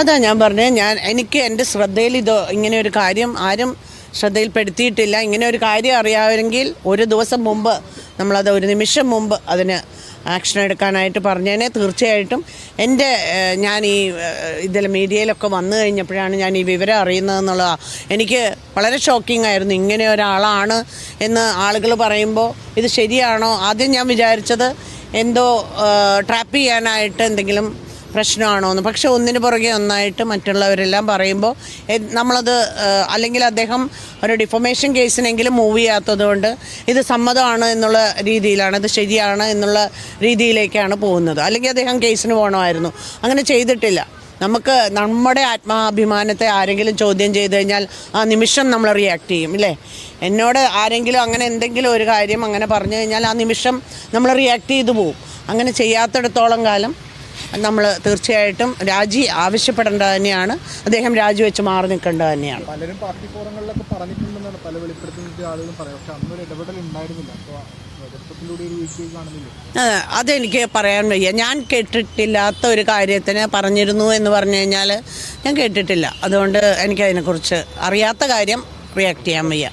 അതാ ഞാൻ പറഞ്ഞത്, എനിക്ക് എൻ്റെ ശ്രദ്ധയിൽ ഇങ്ങനെ ഒരു കാര്യം ആരും ശ്രദ്ധയിൽപ്പെടുത്തിയിട്ടില്ല. ഇങ്ങനെ ഒരു കാര്യം അറിയാമെങ്കിൽ ഒരു ദിവസം മുമ്പ് നമ്മളത് ഒരു നിമിഷം മുമ്പ് അതിന് ആക്ഷൻ എടുക്കാനായിട്ട് പറഞ്ഞേനെ. തീർച്ചയായിട്ടും ഞാൻ ഈ ഇതിൽ മീഡിയയിലൊക്കെ വന്നു കഴിഞ്ഞപ്പോഴാണ് ഞാൻ ഈ വിവരം അറിയുന്നതെന്നുള്ളതാണ്. എനിക്ക് വളരെ ഷോക്കിംഗ് ആയിരുന്നു. ഇങ്ങനെ ഒരാളാണ് എന്ന് ആളുകൾ പറയുമ്പോൾ ഇത് ശരിയാണോ? ആദ്യം ഞാൻ വിചാരിച്ചത് എന്തോ ട്രാപ്പ് ചെയ്യാനായിട്ട് എന്തെങ്കിലും പ്രശ്നമാണോ എന്ന്. പക്ഷെ ഒന്നിന് പുറകെ ഒന്നായിട്ട് മറ്റുള്ളവരെല്ലാം പറയുമ്പോൾ നമ്മളത് അല്ലെങ്കിൽ അദ്ദേഹം ഒരു ഡിഫമേഷൻ കേസിനെങ്കിലും മൂവ് ചെയ്യാത്തതുകൊണ്ട് ഇത് സമ്മതമാണ് എന്നുള്ള രീതിയിലാണ്, ഇത് ശരിയാണ് എന്നുള്ള രീതിയിലേക്കാണ് പോകുന്നത്. അല്ലെങ്കിൽ അദ്ദേഹം കേസിന് പോകണമായിരുന്നു. അങ്ങനെ ചെയ്തിട്ടില്ല. നമുക്ക് നമ്മുടെ ആത്മാഭിമാനത്തെ ആരെങ്കിലും ചോദ്യം ചെയ്ത് കഴിഞ്ഞാൽ ആ നിമിഷം നമ്മൾ റിയാക്ട് ചെയ്യും, ഇല്ലേ? എന്നോട് ആരെങ്കിലും അങ്ങനെ എന്തെങ്കിലും ഒരു കാര്യം അങ്ങനെ പറഞ്ഞു കഴിഞ്ഞാൽ ആ നിമിഷം നമ്മൾ റിയാക്ട് ചെയ്തു പോവും. അങ്ങനെ ചെയ്യാത്തിടത്തോളം കാലം നമ്മൾ തീർച്ചയായിട്ടും രാജി ആവശ്യപ്പെടേണ്ടത് തന്നെയാണ്. അദ്ദേഹം രാജിവെച്ച് മാറി നിൽക്കേണ്ടത് തന്നെയാണ്. പലരും പാർട്ടി ഫോറങ്ങളിലൊക്കെ പറഞ്ഞിട്ടുണ്ടെന്നാണ് പല വെളിപ്പെടുത്തുന്ന ആളുകളും പറയാം. പക്ഷെ അന്നൊരു ഇടപെടൽ ഉണ്ടായിരുന്നില്ല. അപ്പോൾ നേതൃത്വത്തിലൂടെ ഒരു വീഴ്ച കാണുന്നില്ല. അതെനിക്ക് പറയാൻ വയ്യ. ഞാൻ കേട്ടിട്ടില്ലാത്ത ഒരു കാര്യത്തിന് പറഞ്ഞിരുന്നു എന്ന് പറഞ്ഞു കഴിഞ്ഞാൽ ഞാൻ കേട്ടിട്ടില്ല. അതുകൊണ്ട് എനിക്കതിനെക്കുറിച്ച് അറിയാത്ത കാര്യം റിയാക്ട് ചെയ്യാൻ വയ്യ.